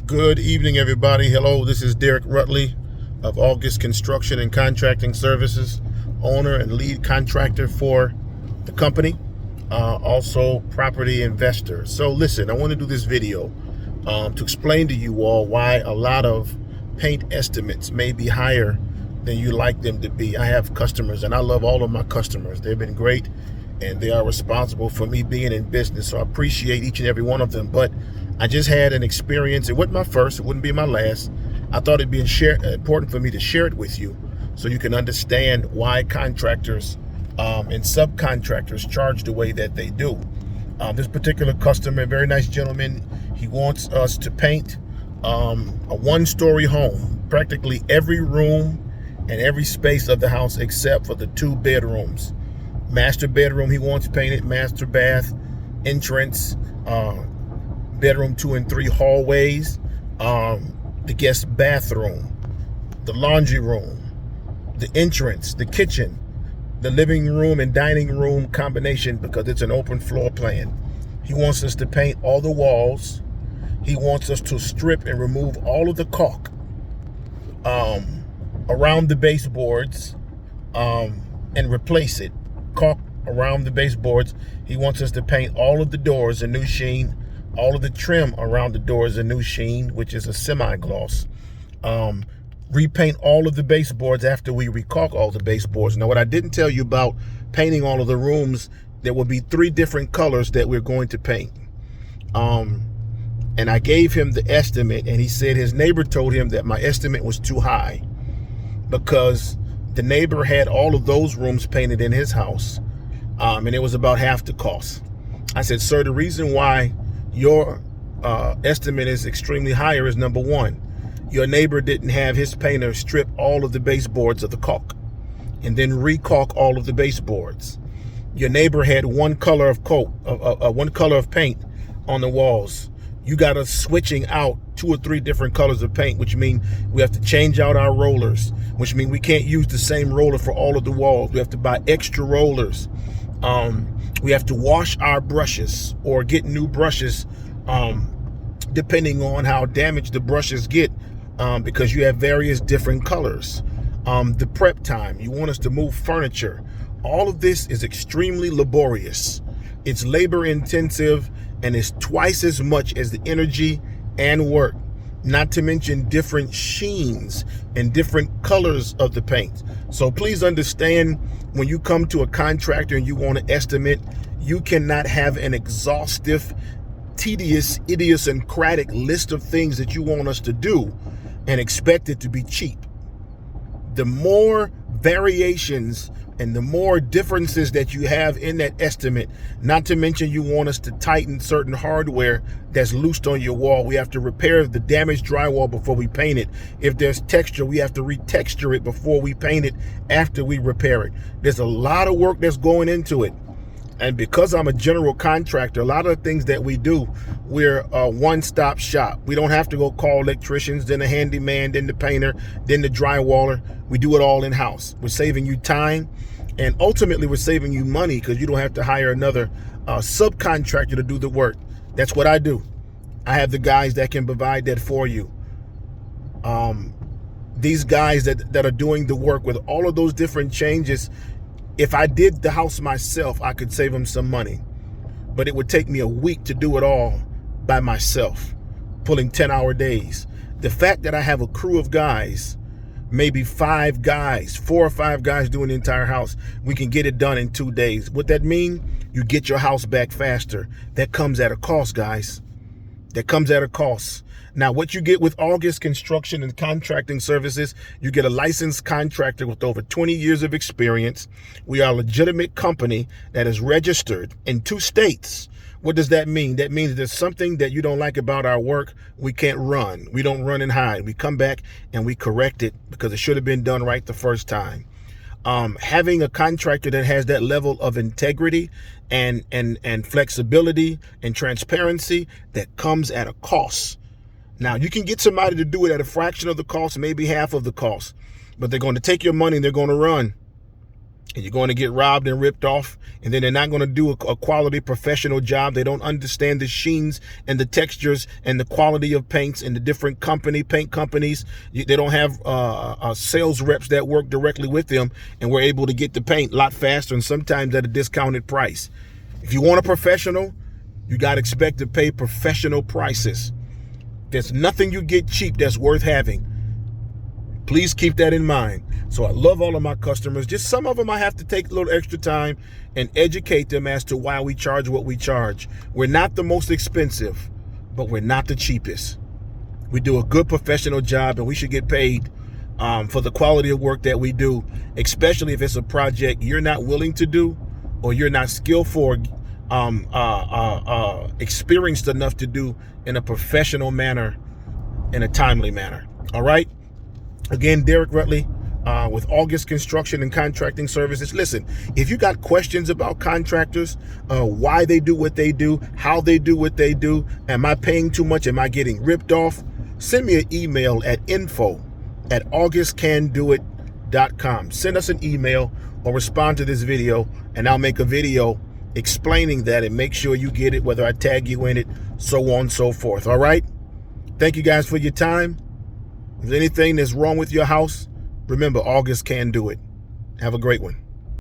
Good evening, everybody. Hello, this is Derek Rutley of August Construction and Contracting Services, owner and lead contractor for the company, also property investor. So listen, I want to do this video to explain to you all why a lot of paint estimates may be higher than you like them to be. I have customers, and I love all of my customers. They've been great, and they are responsible for me being in business, so I appreciate each and every one of them. But I just had an experience. It wasn't my first, it wouldn't be my last. I thought it'd be important for me to share it with you so you can understand why contractors and subcontractors charge the way that they do. This particular customer, a very nice gentleman, he wants us to paint a one-story home, practically every room and every space of the house except for the 2 bedrooms. Master bedroom he wants painted, master bath, entrance, bedroom 2 and 3 hallways, the guest bathroom, the laundry room, the entrance, the kitchen, the living room and dining room combination, because it's an open floor plan. He wants us to paint all the walls. He wants us to strip and remove all of the caulk around the baseboards and replace it. Caulk around the baseboards. He wants us to paint all of the doors a new sheen, all of the trim around the doors a new sheen, which is a semi-gloss. Repaint all of the baseboards after we recaulk all the baseboards. Now, what I didn't tell you about painting all of the rooms, there will be 3 different colors that we're going to paint. And I gave him the estimate, and he said his neighbor told him that my estimate was too high because the neighbor had all of those rooms painted in his house, and it was about half the cost. I said, sir, the reason why your estimate is extremely higher is, number one, your neighbor didn't have his painter strip all of the baseboards of the caulk and then recaulk all of the baseboards. Your neighbor had one color of one color of paint on the walls. You got us switching out 2 or 3 different colors of paint, which means we have to change out our rollers, which means we can't use the same roller for all of the walls. We have to buy extra rollers. We have to wash our brushes or get new brushes, depending on how damaged the brushes get, because you have various different colors. The prep time, you want us to move furniture. All of this is extremely laborious. It's labor intensive, and it's twice as much as the energy and work, not to mention different sheens and different colors of the paint. So please understand, when you come to a contractor and you want to estimate, you cannot have an exhaustive, tedious, idiosyncratic list of things that you want us to do and expect it to be cheap. The more variations and the more differences that you have in that estimate, not to mention you want us to tighten certain hardware that's loosed on your wall. We have to repair the damaged drywall before we paint it. If there's texture, we have to retexture it before we paint it after we repair it. There's a lot of work that's going into it. And because I'm a general contractor, a lot of the things that we do, we're a one-stop shop. We don't have to go call electricians, then a handyman, then the painter, then the drywaller. We do it all in-house. We're saving you time, and ultimately we're saving you money because you don't have to hire another subcontractor to do the work. That's what I do. I have the guys that can provide that for you. These guys that are doing the work with all of those different changes, if I did the house myself, I could save them some money. But it would take me a week to do it all by myself, pulling 10-hour days. The fact that I have a crew of guys, maybe 5 guys, 4 or 5 guys doing the entire house, we can get it done in 2 days. What that mean? You get your house back faster. That comes at a cost, guys. That comes at a cost. Now, what you get with August Construction and Contracting Services, you get a licensed contractor with over 20 years of experience. We are a legitimate company that is registered in 2 states. What does that mean? That means there's something that you don't like about our work, we can't run. We don't run and hide. We come back and we correct it because it should have been done right the first time. Having a contractor that has that level of integrity and flexibility and transparency, that comes at a cost. Now, you can get somebody to do it at a fraction of the cost, maybe half of the cost, but they're going to take your money and they're going to run. and you're going to get robbed and ripped off, and then they're not going to do a quality professional job. They don't understand the sheens and the textures and the quality of paints and the different paint companies. They don't have sales reps that work directly with them, and we're able to get the paint a lot faster and sometimes at a discounted price. If you want a professional, you got to expect to pay professional prices. There's nothing you get cheap that's worth having. Please keep that in mind. So I love all of my customers. Just some of them I have to take a little extra time and educate them as to why we charge what we charge. We're not the most expensive, but we're not the cheapest. We do a good professional job, and we should get paid for the quality of work that we do, especially if it's a project you're not willing to do or you're not skillful or experienced enough to do in a professional manner, in a timely manner. All right. Again, Derek Rutley with August Construction and Contracting Services. Listen, if you got questions about contractors, why they do what they do, how they do what they do, am I paying too much, am I getting ripped off, send me an email at info@augustcandoit.com. Send us an email or respond to this video, and I'll make a video explaining that and make sure you get it, whether I tag you in it, so on and so forth. All right. Thank you guys for your time. If there's anything that's wrong with your house, remember, August can do it. Have a great one.